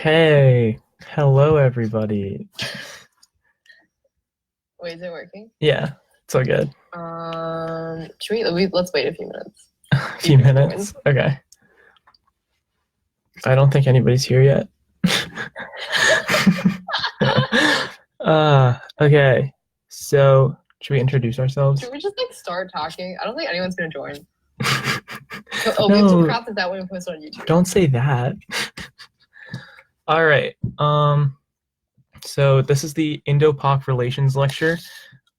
Okay. Hello, everybody. Wait, is it working? Yeah, it's all good. Let's wait a few minutes. A few minutes. Okay. I don't think anybody's here yet. Okay. So, should we introduce ourselves? Should we just start talking? I don't think anyone's gonna join. We have No, to crop that when we post it on YouTube. don't say that. All right. So this is the Indo-Pak relations lecture.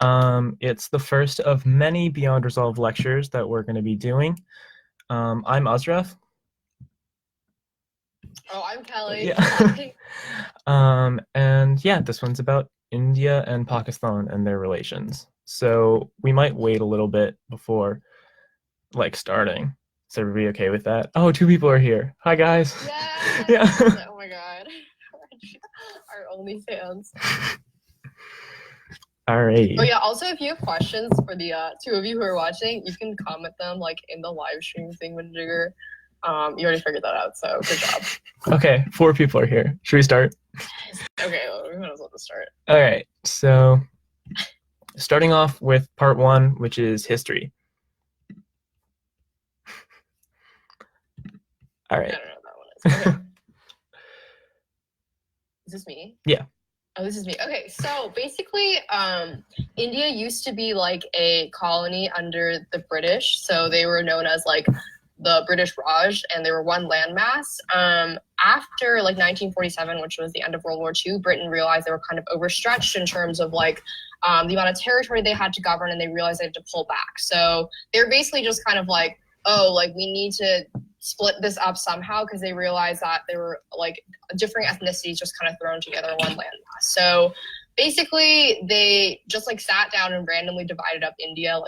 It's the first of many Beyond Resolved lectures that we're going to be doing. I'm Azraf. Oh, I'm Kelly. Yeah. And yeah, this one's about India and Pakistan and their relations. So we might wait a little bit before starting. Is everybody okay with that? Oh, two people are here. Hi guys. Yes! Yeah. Oh my god. Our only fans. All right. Oh yeah, also if you have questions for the two of you who are watching, you can comment them in the live stream thingamajigger. You already figured that out, so good job. Okay, 4 people are here. Should we start? Okay, well, we might as well just start. All right, so starting off with part 1, which is history. All right. I don't know what that one is. Okay. Is this me? Yeah. Oh, this is me. Okay, so basically, India used to be a colony under the British. So they were known as the British Raj, and they were one landmass. After 1947, which was the end of World War II, Britain realized they were kind of overstretched in terms of the amount of territory they had to govern, and they realized they had to pull back. So they were basically just kind of we need to split this up somehow, because they realized that there were different ethnicities just kind of thrown together in one landmass. So basically they just sat down and randomly divided up India,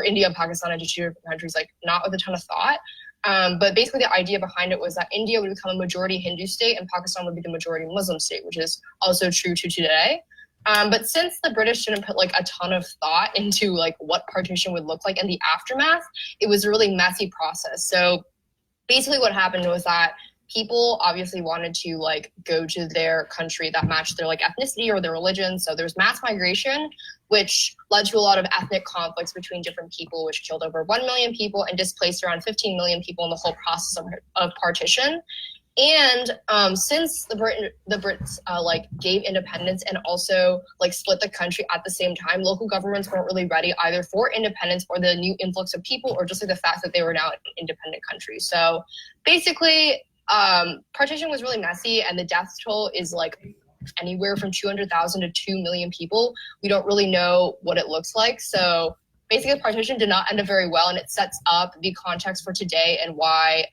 India and Pakistan into 2 different countries, not with a ton of thought. But basically the idea behind it was that India would become a majority Hindu state and Pakistan would be the majority Muslim state, which is also true to today. But since the British didn't put a ton of thought into what partition would look like in the aftermath, it was a really messy process. So basically what happened was that people obviously wanted to go to their country that matched their ethnicity or their religion. So there's mass migration, which led to a lot of ethnic conflicts between different people, which killed over 1 million people and displaced around 15 million people in the whole process of partition. And since the Brits gave independence and also split the country at the same time, local governments weren't really ready either for independence or the new influx of people, or just the fact that they were now an independent country. So basically, partition was really messy, and the death toll is anywhere from 200,000 to 2 million people. We don't really know what it looks like. So basically, partition did not end up very well, and it sets up the context for today and why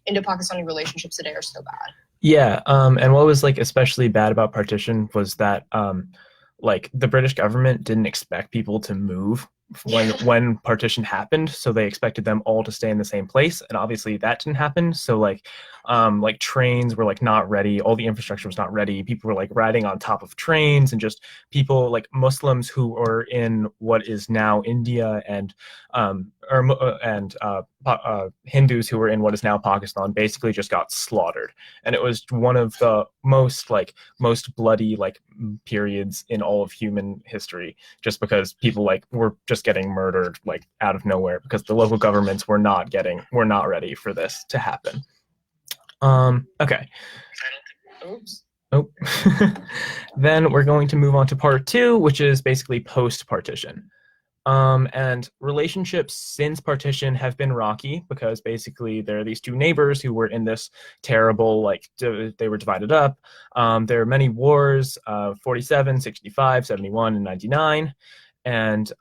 Indo-Pakistani relationships today are so bad. Yeah, and what was especially bad about partition was that the British government didn't expect people to move when partition happened, so they expected them all to stay in the same place, and obviously that didn't happen. So trains were not ready, all the infrastructure was not ready, people were riding on top of trains, and just people Muslims who were in what is now India and Hindus who were in what is now Pakistan basically just got slaughtered, and it was one of the most bloody periods in all of human history, just because people were just getting murdered out of nowhere because the local governments were not ready for this to happen. Okay. Oops. Oh. Then we're going to move on to part 2, which is basically post-partition. And relationships since partition have been rocky, because basically there are these 2 neighbors who were in this terrible, they were divided up. There are many wars, 47, 65, 71, and 99. And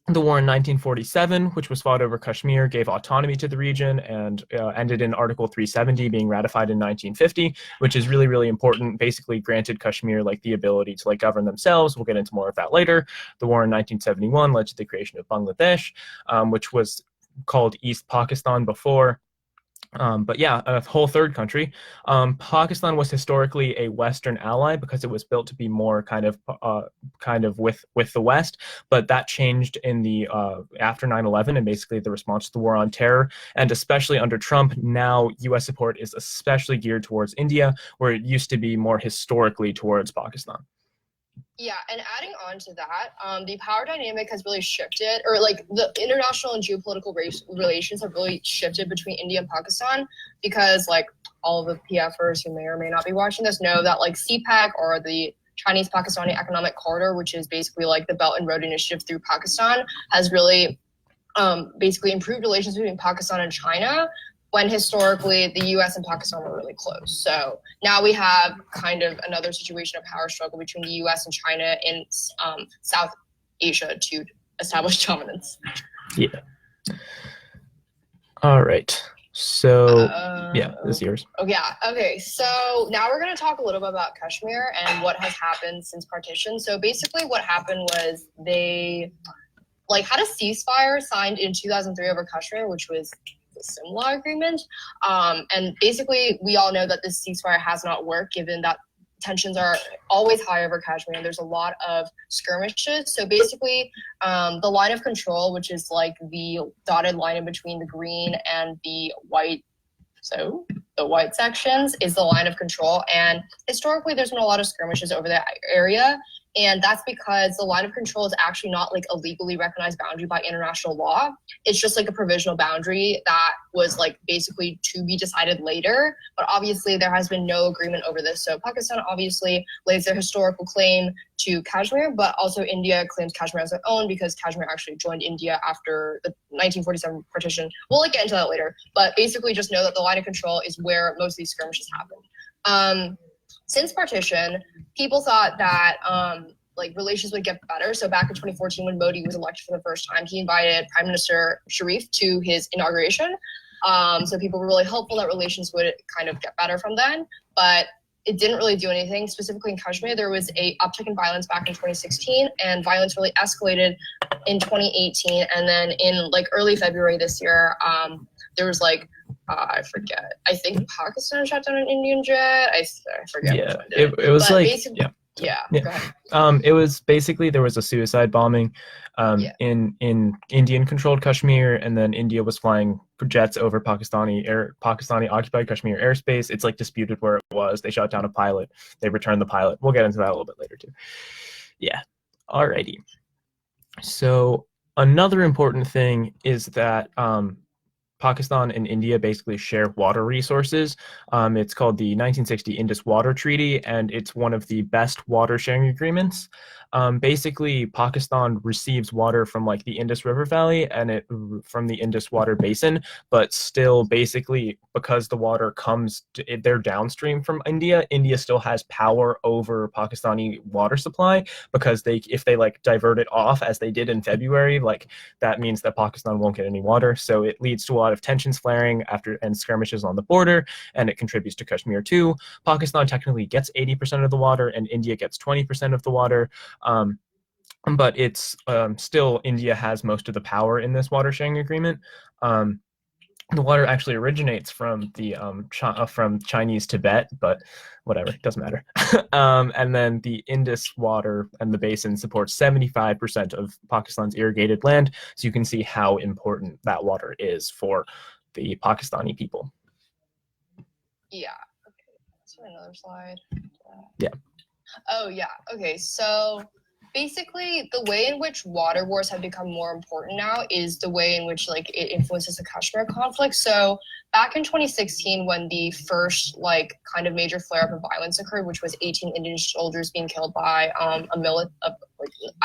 the war in 1947, which was fought over Kashmir, gave autonomy to the region and ended in Article 370 being ratified in 1950, which is really, really important. Basically granted Kashmir the ability to govern themselves. We'll get into more of that later. The war in 1971 led to the creation of Bangladesh, which was called East Pakistan before. But yeah, a whole third country. Pakistan was historically a Western ally because it was built to be more kind of with the West. But that changed in the after 9/11 and basically the response to the war on terror, and especially under Trump. Now, U.S. support is especially geared towards India, where it used to be more historically towards Pakistan. Yeah, and adding on to that, the power dynamic has really shifted, or like the international and geopolitical relations have really shifted between India and Pakistan because, like, all of the PFers who may or may not be watching this know that, like, CPEC, or the Chinese-Pakistani Economic Corridor, which is basically like the Belt and Road Initiative through Pakistan, has really basically improved relations between Pakistan and China, when historically the US and Pakistan were really close. So now we have kind of another situation of power struggle between the US and China in South Asia to establish dominance. Yeah. All right. So yeah, this is yours. Oh yeah. Okay. So now we're going to talk a little bit about Kashmir and what has happened since partition. So basically what happened was they had a ceasefire signed in 2003 over Kashmir, which was a Simla agreement. And basically, we all know that this ceasefire has not worked, given that tensions are always high over Kashmir, and there's a lot of skirmishes. So basically, the line of control, which is like the dotted line in between the green and the white, so the white sections, is the line of control. And historically, there's been a lot of skirmishes over that area. And that's because the line of control is actually not like a legally recognized boundary by international law. It's just like a provisional boundary that was like basically to be decided later. But obviously there has been no agreement over this. So Pakistan obviously lays their historical claim to Kashmir, but also India claims Kashmir as their own because Kashmir actually joined India after the 1947 partition. We'll get into that later. But basically just know that the line of control is where most of these skirmishes happen. Since partition, people thought that relations would get better. So back in 2014, when Modi was elected for the first time, he invited Prime Minister Sharif to his inauguration. So people were really hopeful that relations would kind of get better from then, but it didn't really do anything. Specifically in Kashmir, there was a uptick in violence back in 2016, and violence really escalated in 2018. And then in early February this year, there was I forget. I think Pakistan shot down an Indian jet. I forget. Yeah, it was Yeah. Yeah. Go ahead. It was basically there was a suicide bombing in Indian-controlled Kashmir, and then India was flying jets over Pakistani occupied Kashmir airspace. It's disputed where it was. They shot down a pilot. They returned the pilot. We'll get into that a little bit later too. Yeah. Alrighty. So another important thing is that Pakistan and India basically share water resources. It's called the 1960 Indus Water Treaty, and it's one of the best water sharing agreements. Basically, Pakistan receives water from the Indus River Valley and from the Indus Water Basin, but still basically because the water they're downstream from India, India still has power over Pakistani water supply because if they divert it off as they did in February, that means that Pakistan won't get any water. So it leads to a lot of tensions flaring and skirmishes on the border, and it contributes to Kashmir too. Pakistan technically gets 80% of the water and India gets 20% of the water. But it's still India has most of the power in this water sharing agreement. The water actually originates from from Chinese Tibet, but whatever, it doesn't matter. And then the Indus water and the basin supports 75% of Pakistan's irrigated land, so you can see how important that water is for the Pakistani people. Yeah. Okay. Let's another slide. Yeah. Oh yeah. Okay. So basically, the way in which water wars have become more important now is the way in which it influences the Kashmir conflict. So back in 2016, when the first kind of major flare-up of violence occurred, which was 18 Indian soldiers being killed by I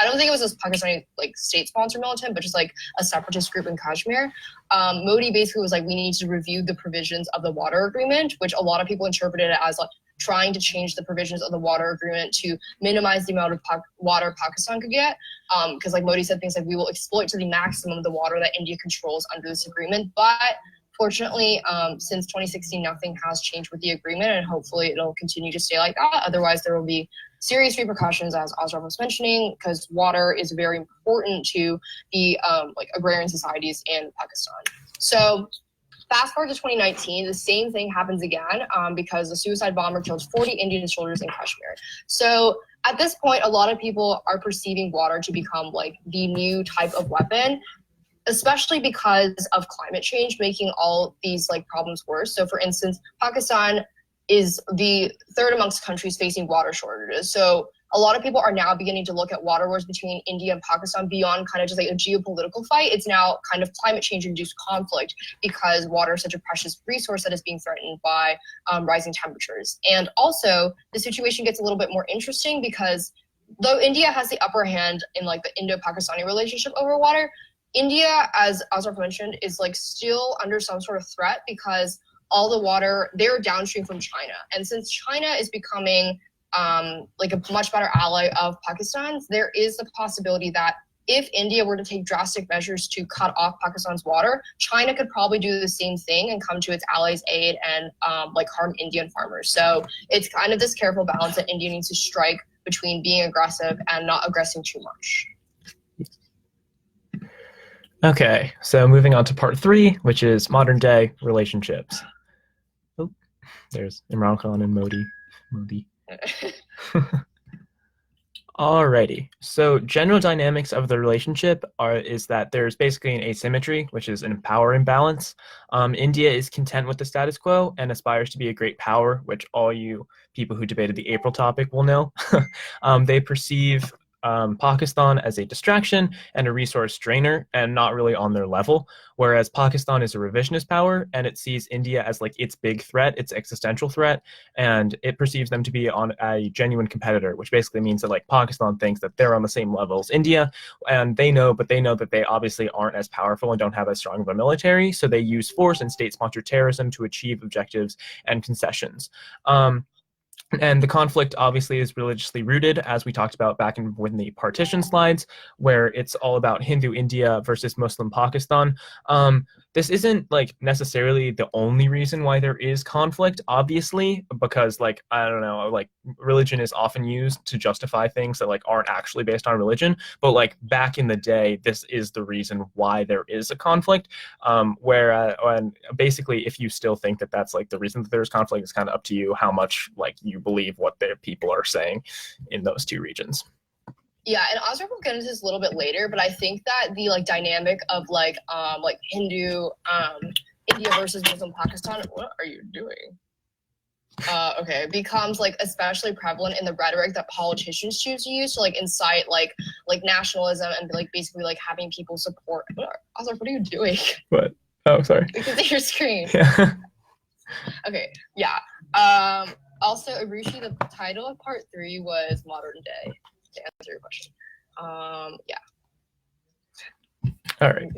don't think it was a Pakistani state-sponsored militant, but just a separatist group in Kashmir. Modi basically was we need to review the provisions of the water agreement, which a lot of people interpreted it as trying to change the provisions of the water agreement to minimize the amount of water Pakistan could get. Because Modi said things we will exploit to the maximum the water that India controls under this agreement. But fortunately, since 2016, nothing has changed with the agreement, and hopefully it'll continue to stay like that. Otherwise, there will be serious repercussions, as Azraf was mentioning, because water is very important to the agrarian societies in Pakistan. So fast forward to 2019, the same thing happens again because the suicide bomber kills 40 Indian soldiers in Kashmir. So at this point, a lot of people are perceiving water to become like the new type of weapon, especially because of climate change making all these like problems worse. So for instance, Pakistan is the third amongst countries facing water shortages. So a lot of people are now beginning to look at water wars between India and Pakistan beyond kind of just like a geopolitical fight. It's now kind of climate change induced conflict because water is such a precious resource that is being threatened by rising temperatures. And also the situation gets a little bit more interesting because though India has the upper hand in like the Indo-Pakistani relationship over water, India, as Azraf mentioned, is like still under some sort of threat because all the water, they're downstream from China. And since China is becoming like a much better ally of Pakistan's, there is the possibility that if India were to take drastic measures to cut off Pakistan's water, China could probably do the same thing and come to its allies' aid and like harm Indian farmers. So it's kind of this careful balance that India needs to strike between being aggressive and not aggressing too much. Okay, so moving on to part 3, which is modern day relationships. Oh, there's Imran Khan and Modi. Alrighty, so general dynamics of the relationship is that there's basically an asymmetry, which is an power imbalance. India is content with the status quo and aspires to be a great power, which all you people who debated the April topic will know. They perceive Pakistan as a distraction and a resource drainer and not really on their level, whereas Pakistan is a revisionist power and it sees India as like its big threat, its existential threat, and it perceives them to be on a genuine competitor, which basically means that like Pakistan thinks that they're on the same level as India, and they know that they obviously aren't as powerful and don't have as strong of a military, so they use force and state-sponsored terrorism to achieve objectives and concessions. And the conflict obviously is religiously rooted, as we talked about back in the partition slides, where it's all about Hindu India versus Muslim Pakistan. This isn't like necessarily the only reason why there is conflict, obviously, because like, I don't know, like religion is often used to justify things that like aren't actually based on religion. But like back in the day, this is the reason why there is a conflict. And basically, if you still think that that's like the reason that there's conflict, it's kind of up to you how much like you believe what the people are saying in those two regions. Yeah, and Azraf will get into this a little bit later, but I think that the like dynamic of like Hindu India versus Muslim Pakistan, what are you doing? Okay, becomes like especially prevalent in the rhetoric that politicians choose to use to like incite like nationalism and like basically like having people support. Azraf, what are you doing? What? Oh, sorry. Because of your screen. Yeah. Okay, yeah. Also, Arushi, the title of part 3 was Modern Day. To answer your question. Yeah. All right.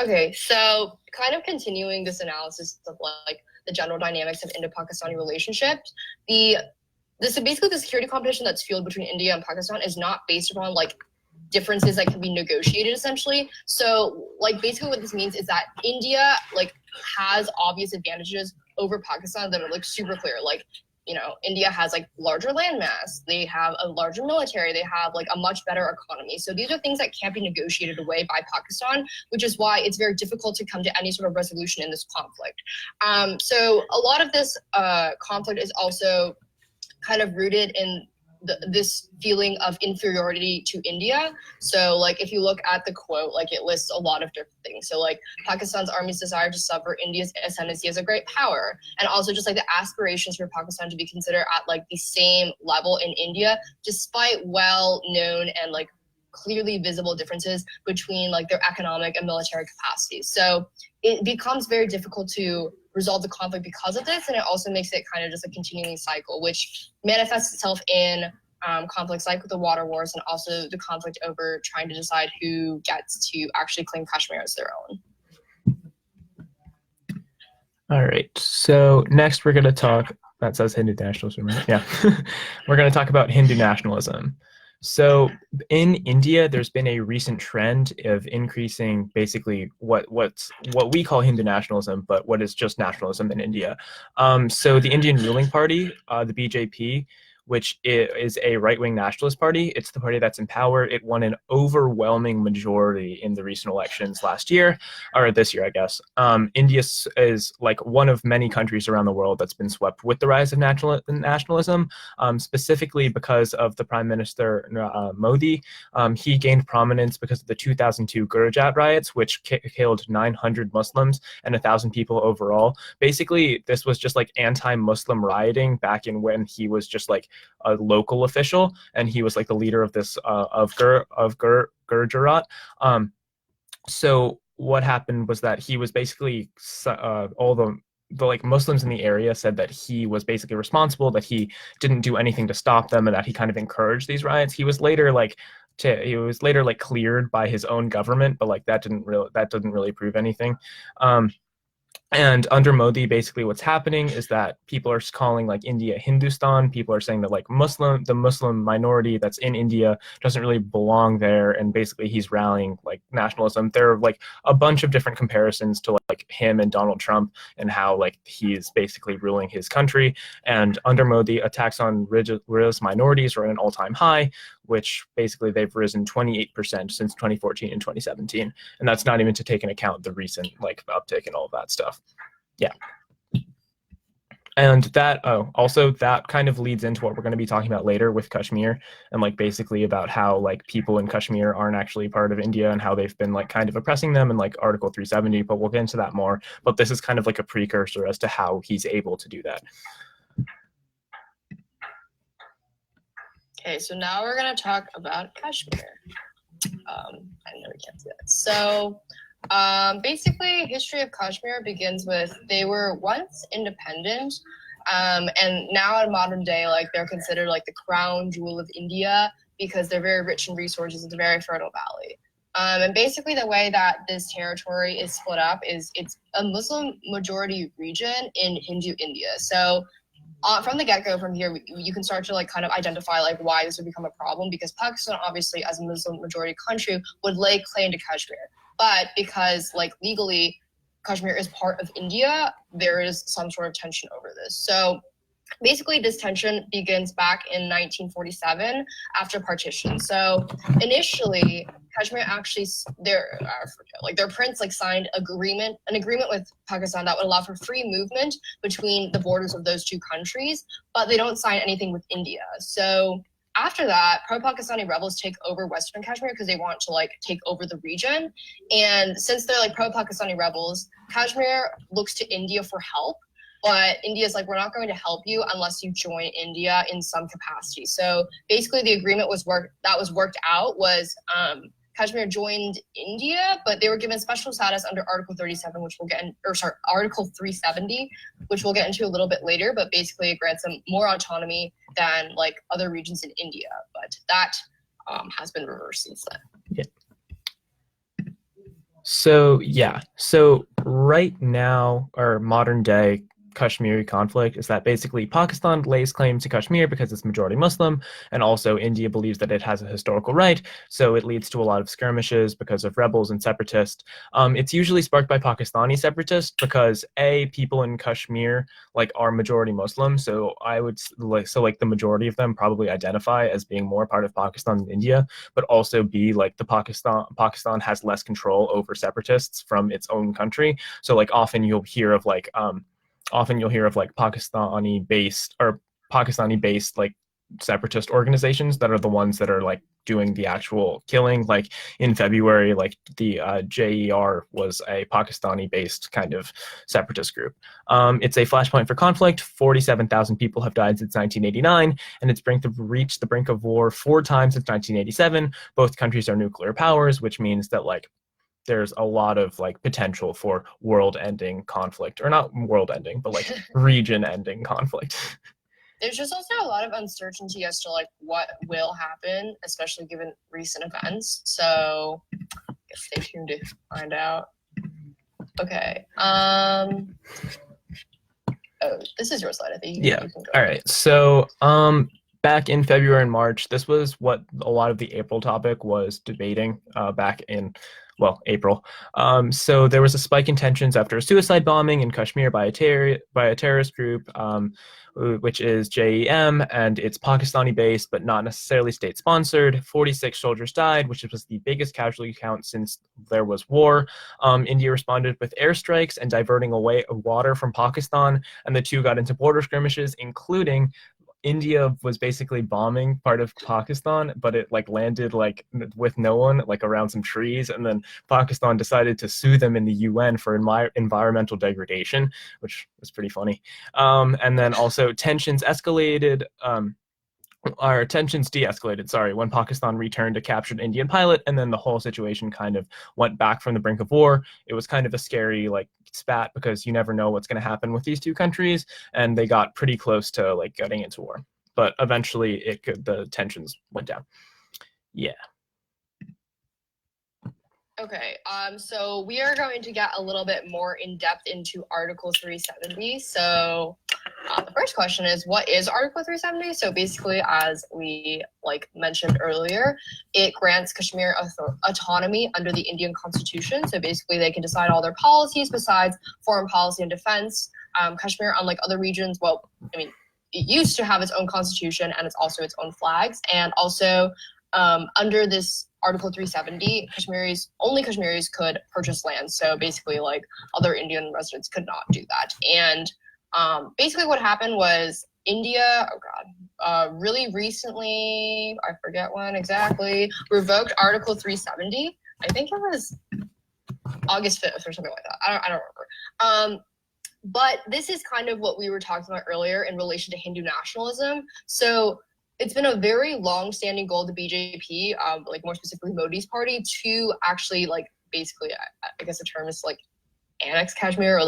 Okay, so kind of continuing this analysis of like the general dynamics of Indo-Pakistani relationships, this basically the security competition that's fueled between India and Pakistan is not based upon like differences that can be negotiated essentially. So like basically what this means is that India like has obvious advantages over Pakistan that are like super clear. Like, you know, India has like larger landmass, they have a larger military, they have like a much better economy. So these are things that can't be negotiated away by Pakistan, which is why it's very difficult to come to any sort of resolution in this conflict. So a lot of this conflict is also kind of rooted in this feeling of inferiority to India. So like if you look at the quote, like it lists a lot of different things. So like Pakistan's army's desire to suffer India's ascendancy as a great power, and also just like the aspirations for Pakistan to be considered at like the same level in India, despite well-known and like clearly visible differences between like their economic and military capacities. So it becomes very difficult to resolve the conflict because of this, and it also makes it kind of just a continuing cycle, which manifests itself in conflicts like the water wars and also the conflict over trying to decide who gets to actually claim Kashmir as their own. All right, so next we're going to talk, that says Hindu nationalism, right? Yeah. We're going to talk about Hindu nationalism. So in India, there's been a recent trend of increasing basically what we call Hindu nationalism, but what is just nationalism in India. So the Indian ruling party, the BJP, which is a right-wing nationalist party. It's the party that's in power. It won an overwhelming majority in the recent elections last year, or this year, I guess. India is like one of many countries around the world that's been swept with the rise of nationalism, specifically because of the Prime Minister Modi. He gained prominence because of the 2002 Gurjat riots, which killed 900 Muslims and 1,000 people overall. Basically, this was just like anti-Muslim rioting back in when he was just like a local official, and he was like the leader of this Gurjat. So what happened was that he was basically all the like Muslims in the area said that he was basically responsible, that he didn't do anything to stop them, and that he kind of encouraged these riots. He was later cleared by his own government, but like that didn't really prove anything. And under Modi, basically what's happening is that people are calling like India Hindustan. People are saying that like the Muslim minority that's in India doesn't really belong there. And basically he's rallying like nationalism. There are like a bunch of different comparisons to like him and Donald Trump and how like he's basically ruling his country. And under Modi, attacks on religious minorities are at an all-time high, which basically they've risen 28% since 2014 and 2017. And that's not even to take into account the recent like uptick and all of that stuff. Yeah. And that, also that kind of leads into what we're going to be talking about later with Kashmir, and like basically about how like people in Kashmir aren't actually part of India and how they've been like kind of oppressing them in like Article 370, but we'll get into that more. But this is kind of like a precursor as to how he's able to do that. Okay, so now we're going to talk about Kashmir. I know we can't see that. So basically, history of Kashmir begins with they were once independent, and now in modern day, like they're considered like the crown jewel of India because they're very rich in resources. It's a very fertile valley. And basically, the way that this territory is split up is it's a Muslim majority region in Hindu India. So from the get-go, from here, you can start to like kind of identify like why this would become a problem, because Pakistan, obviously, as a Muslim majority country, would lay claim to Kashmir. But because like legally, Kashmir is part of India, there is some sort of tension over this. So basically, this tension begins back in 1947 after partition. So initially, Kashmir actually their prince like signed an agreement with Pakistan that would allow for free movement between the borders of those two countries, but they don't sign anything with India. So after that, pro-Pakistani rebels take over Western Kashmir because they want to like take over the region. And since they're like pro-Pakistani rebels, Kashmir looks to India for help. But India's like, we're not going to help you unless you join India in some capacity. So basically, the agreement was worked out was Kashmir joined India, but they were given special status under Article 37, which we'll get in, Article 370, which we'll get into a little bit later. But basically, it grants them more autonomy than like other regions in India. But that has been reversed since then. Yeah. So right now, our modern day Kashmiri conflict is that basically Pakistan lays claim to Kashmir because it's majority Muslim, and also India believes that it has a historical right, so it leads to a lot of skirmishes because of rebels and separatists. It's usually sparked by Pakistani separatists because people in Kashmir like are majority Muslim, so the majority of them probably identify as being more part of Pakistan than India, but also like Pakistan has less control over separatists from its own country, so like often you'll hear of like Pakistani-based like separatist organizations that are the ones that are like doing the actual killing. Like in February, like the JER was a Pakistani-based kind of separatist group. It's a flashpoint for conflict. 47,000 people have died since 1989, and it's reached the brink of war 4 times since 1987. Both countries are nuclear powers, which means that like there's a lot of like potential for world-ending conflict, or not world-ending, but like region-ending conflict. There's just also a lot of uncertainty as to like what will happen, especially given recent events. So stay tuned to find out. Okay. Oh, this is your slide, I think. Yeah. All right. So back in February and March, this was what a lot of the April topic was debating back in April. So there was a spike in tensions after a suicide bombing in Kashmir by a terrorist group, which is JEM, and it's Pakistani based but not necessarily state sponsored. 46 soldiers died, which was the biggest casualty count since there was war. India responded with airstrikes and diverting away water from Pakistan, and the two got into border skirmishes, including India was basically bombing part of Pakistan, but it like landed like with no one, like around some trees, and then Pakistan decided to sue them in the UN for environmental degradation, which was pretty funny. And then also tensions escalated. Our tensions de-escalated, sorry, when Pakistan returned a captured Indian pilot, and then the whole situation kind of went back from the brink of war. It was kind of a scary like spat because you never know what's going to happen with these two countries, and they got pretty close to like getting into war. But eventually the tensions went down. Yeah. Okay, so we are going to get a little bit more in depth into Article 370. So the first question is, what is Article 370? So basically, as we mentioned earlier, it grants Kashmir autonomy under the Indian Constitution. So basically, they can decide all their policies besides foreign policy and defense. Kashmir, unlike other regions, well, I mean, it used to have its own constitution and it's also its own flags. And also, under this Article 370, only Kashmiris could purchase land. So basically, other Indian residents could not do that. And basically, what happened was India, really recently, I forget when exactly, revoked Article 370. I think it was August 5th or something like that. I don't remember. But this is kind of what we were talking about earlier in relation to Hindu nationalism. So it's been a very long-standing goal of the BJP, more specifically Modi's party, to actually basically, I guess the term is annex Kashmir or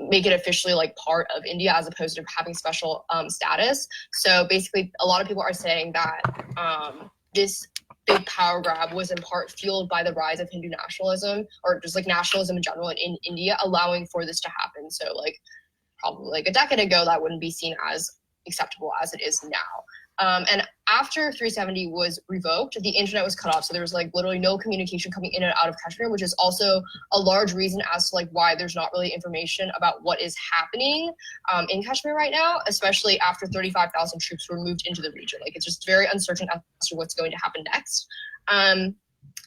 make it officially part of India as opposed to having special status. So basically, a lot of people are saying that this big power grab was in part fueled by the rise of Hindu nationalism or just nationalism in general in India, allowing for this to happen. So probably a decade ago, that wouldn't be seen as acceptable as it is now. And after 370 was revoked, the internet was cut off. So there was literally no communication coming in and out of Kashmir, which is also a large reason as to why there's not really information about what is happening in Kashmir right now, especially after 35,000 troops were moved into the region. It's just very uncertain as to what's going to happen next. And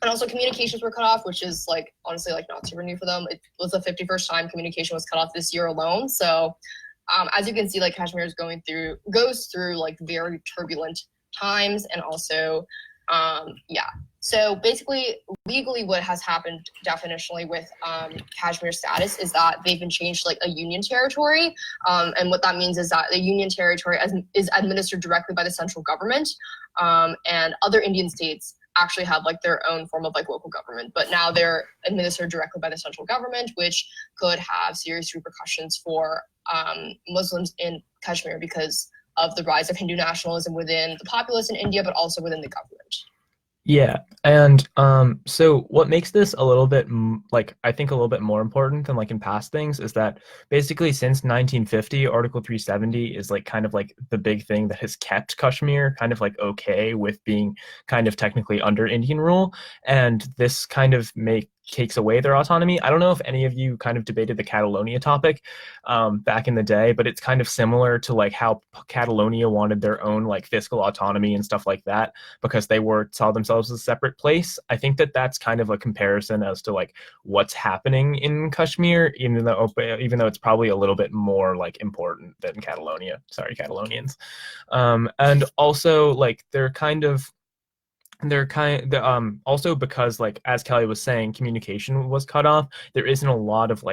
also communications were cut off, which is honestly not super new for them. It was the 51st time communication was cut off this year alone. So as you can see, Kashmir is goes through very turbulent times, and also, So basically, legally, what has happened definitionally with Kashmir status is that they've been changed a union territory, and what that means is that the union territory is administered directly by the central government, and other Indian states actually have their own form of local government, but now they're administered directly by the central government, which could have serious repercussions for Muslims in Kashmir because of the rise of Hindu nationalism within the populace in India, but also within the government. Yeah, and so what makes this a little bit I think a little bit more important than in past things is that basically since 1950, Article 370 is kind of the big thing that has kept Kashmir kind of okay with being kind of technically under Indian rule, and this kind of takes away their autonomy. I don't know if any of you kind of debated the Catalonia topic back in the day, but it's kind of similar to how Catalonia wanted their own fiscal autonomy and stuff like that because they saw themselves as a separate place. I think that's kind of a comparison as to what's happening in Kashmir, even though it's probably a little bit more important than Catalonia. Sorry, Catalonians. And also also because as Kelly was saying, communication was cut off. There isn't a lot of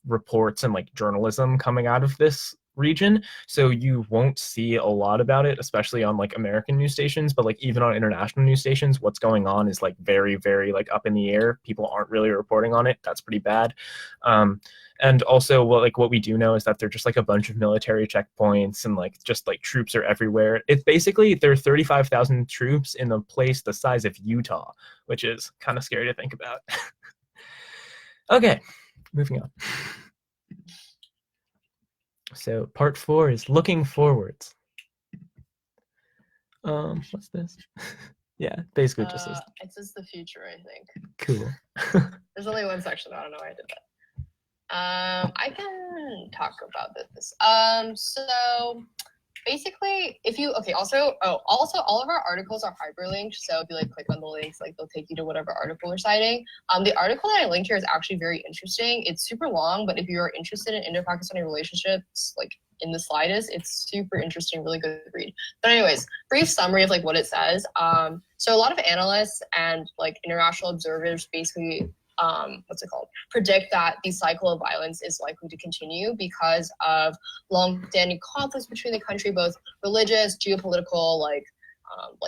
reports and journalism coming out of this region, so you won't see a lot about it, especially on American news stations, but even on international news stations, what's going on is very, very up in the air. People aren't really reporting on it. That's pretty bad. And also what we do know is that they're just a bunch of military checkpoints and just troops are everywhere. It's basically there are 35,000 troops in a place the size of Utah, which is kind of scary to think about. Okay, moving on. So part 4 is looking forwards. What's this? Yeah, basically just this. It's just the future, I think. Cool. There's only one section. I don't know why I did that. I can talk about this. So basically, also all of our articles are hyperlinked. So if you like click on the links, like they'll take you to whatever article we're citing. The article that I linked here is actually very interesting. It's super long, but if you're interested in Indo-Pakistani relationships, like in the slightest, it's super interesting, really good read. But anyways, brief summary of like what it says. So a lot of analysts and like international observers basically predict that the cycle of violence is likely to continue because of long-standing conflicts between the country, both religious, geopolitical, like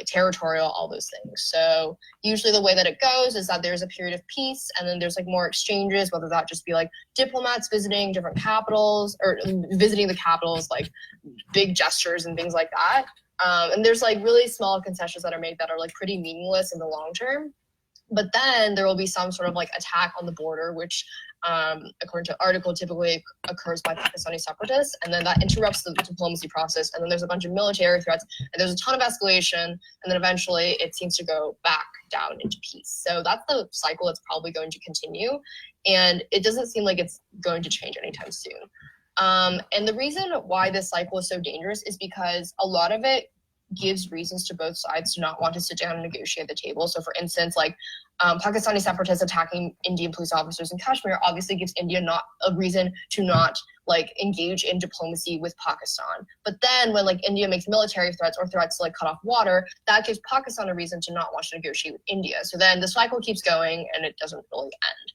territorial, all those things. So usually the way that it goes is that there's a period of peace and then there's like more exchanges, whether that just be like diplomats visiting different capitals or visiting the capitals, like big gestures and things like that. And there's like really small concessions that are made that are like pretty meaningless in the long term. But then there will be some sort of like attack on the border, which according to the article typically occurs by Pakistani separatists. And then that interrupts the diplomacy process. And then there's a bunch of military threats and there's a ton of escalation. And then eventually it seems to go back down into peace. So that's the cycle that's probably going to continue. And it doesn't seem like it's going to change anytime soon. And the reason why this cycle is so dangerous is because a lot of it gives reasons to both sides to not want to sit down and negotiate at the table. So for instance, like Pakistani separatists attacking Indian police officers in Kashmir obviously gives India not a reason to not like engage in diplomacy with Pakistan. But then when like India makes military threats or threats to like cut off water, that gives Pakistan a reason to not want to negotiate with India. So then the cycle keeps going and it doesn't really end.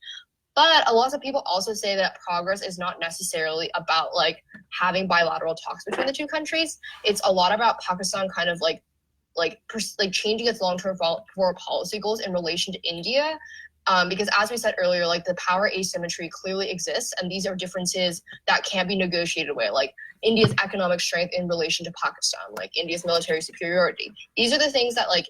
But a lot of people also say that progress is not necessarily about like having bilateral talks between the two countries. It's a lot about Pakistan kind of like changing its long-term foreign policy goals in relation to India. Because as we said earlier, like the power asymmetry clearly exists, and these are differences that can't be negotiated away. Like India's economic strength in relation to Pakistan, like India's military superiority. These are the things that like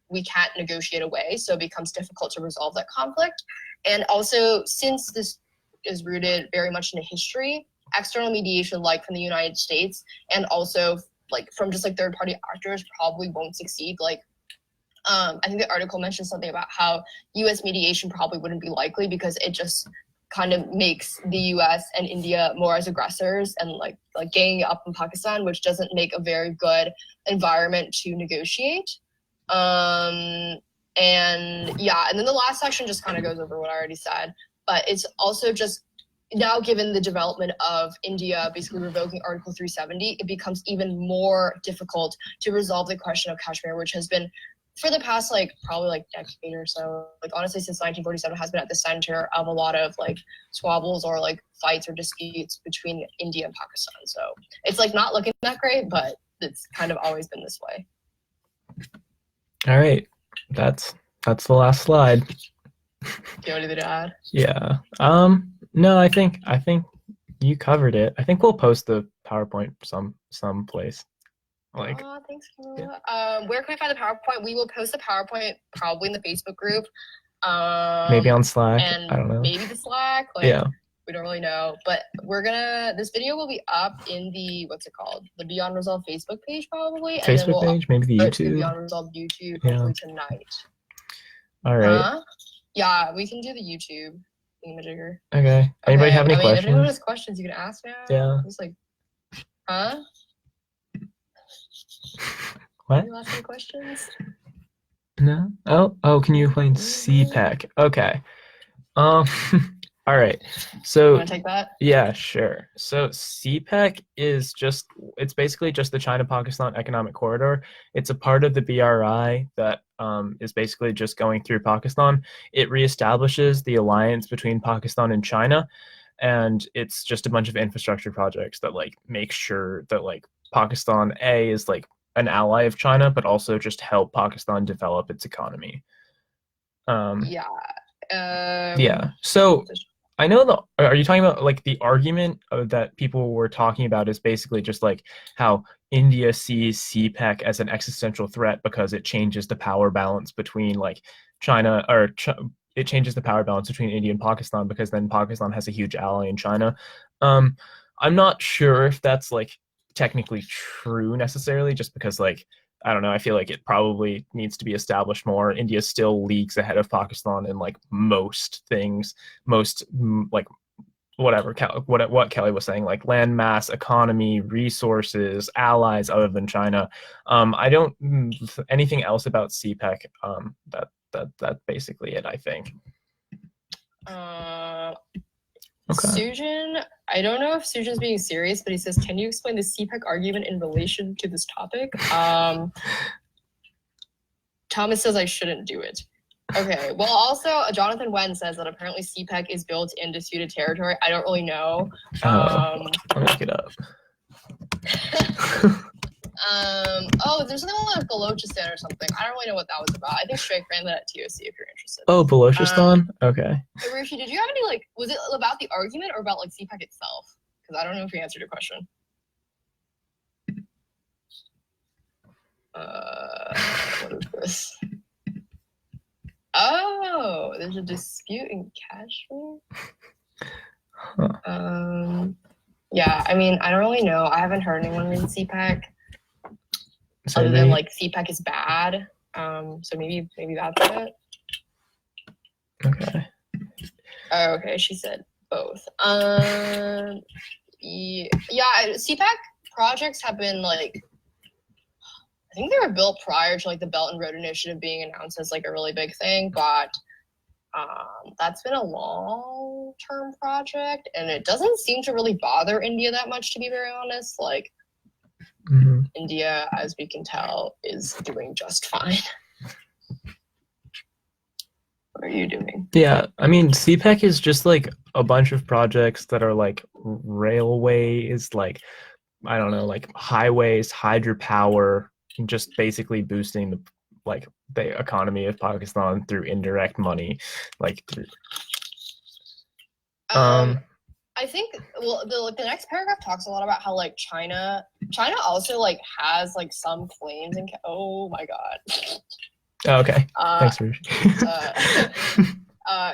we can't negotiate away, so it becomes difficult to resolve that conflict. And also, since this is rooted very much in history, external mediation, like from the United States, and also like from just like third-party actors, probably won't succeed. Like, I think the article mentioned something about how U.S. mediation probably wouldn't be likely because it just kind of makes the U.S. and India more as aggressors and like ganging up in Pakistan, which doesn't make a very good environment to negotiate. And yeah, and then the last section just kind of goes over what I already said, but it's also just now given the development of India basically revoking Article 370, it becomes even more difficult to resolve the question of Kashmir, which has been for the past like probably like decade or so, like honestly since 1947 has been at the center of a lot of like squabbles or like fights or disputes between India and Pakistan. So it's like not looking that great, but it's kind of always been this way. All right, that's the last slide. Do you have anything to add? Yeah. No, I think you covered it. I think we'll post the PowerPoint some place. Like. Oh, thanks. Yeah. Where can we find the PowerPoint? We will post the PowerPoint probably in the Facebook group. Maybe on Slack. And I don't know. Maybe the Slack. Like, yeah. We don't really know, but this video will be up in the, what's it called? The Beyond Resolved Facebook page probably. Facebook page, maybe the YouTube. The Beyond Resolved YouTube hopefully tonight. All right. Yeah, we can do the YouTube thingamajigger. Okay. Anybody have any questions? If anyone has questions, you can ask now. Yeah. Just like, What? You ask any questions? No. Oh, can you explain CPEC? Okay. All right. So you want to take that? Yeah, sure. So CPEC it's basically just the China-Pakistan Economic Corridor. It's a part of the BRI that is basically just going through Pakistan. It reestablishes the alliance between Pakistan and China, and it's just a bunch of infrastructure projects that like make sure that like Pakistan is like an ally of China, but also just help Pakistan develop its economy. Yeah. Yeah. So I know are you talking about like the argument that people were talking about is basically just like how India sees CPEC as an existential threat because it changes the power balance between like China it changes the power balance between India and Pakistan because then Pakistan has a huge ally in China. I'm not sure if that's like technically true necessarily, just because like I don't know. I feel like it probably needs to be established more. India still leagues ahead of Pakistan in like most things, like whatever what Kelly was saying, like land mass, economy, resources, allies other than China. I don't anything else about CPEC. That's basically it, I think. Okay. Sujin, I don't know if Sujin's being serious, but he says, "Can you explain the CPEC argument in relation to this topic?" Thomas says I shouldn't do it. Okay. Well, also, Jonathan Wen says that apparently CPEC is built in disputed territory. I don't really know. Let me look it up. There's something like Balochistan or something. I don't really know what that was about. I think Shrek ran that at TOC if you're interested. Oh, Balochistan? Okay. Rishi, did you have any, like, was it about the argument or about, like, CPEC itself? Because I don't know if you answered your question. What is this? Oh, there's a dispute in Kashmir? Huh. Yeah, I mean, I don't really know. I haven't heard anyone read CPEC. Other than, like, CPEC is bad. So maybe that's it. Okay. Oh, okay, she said both. Yeah, CPEC projects have been, like, I think they were built prior to, like, the Belt and Road Initiative being announced as, like, a really big thing, but that's been a long-term project, and it doesn't seem to really bother India that much, to be very honest. Like, India, as we can tell, is doing just fine. What are you doing? Yeah, I mean, CPEC is just like a bunch of projects that are like railways, like, I don't know, like highways, hydropower, just basically boosting the economy of Pakistan through indirect money, like through. I think the next paragraph talks a lot about how, like, China also, like, has, like, some claims in oh my god. Oh, okay. Thanks, Rush.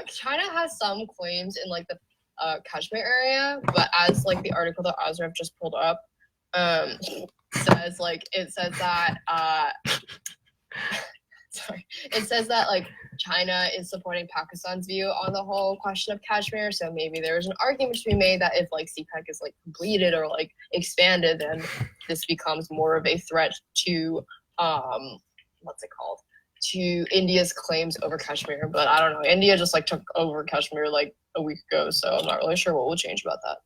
China has some claims in, like, the Kashmir area, but as, like, the article that Azraf just pulled up says, like, it says that it says that, like, China is supporting Pakistan's view on the whole question of Kashmir, so maybe there's an argument to be made that if, like, CPEC is, like, completed or, like, expanded, then this becomes more of a threat to what's it called, to India's claims over Kashmir. But I don't know, India just, like, took over Kashmir, like, a week ago, so I'm not really sure what will change about that.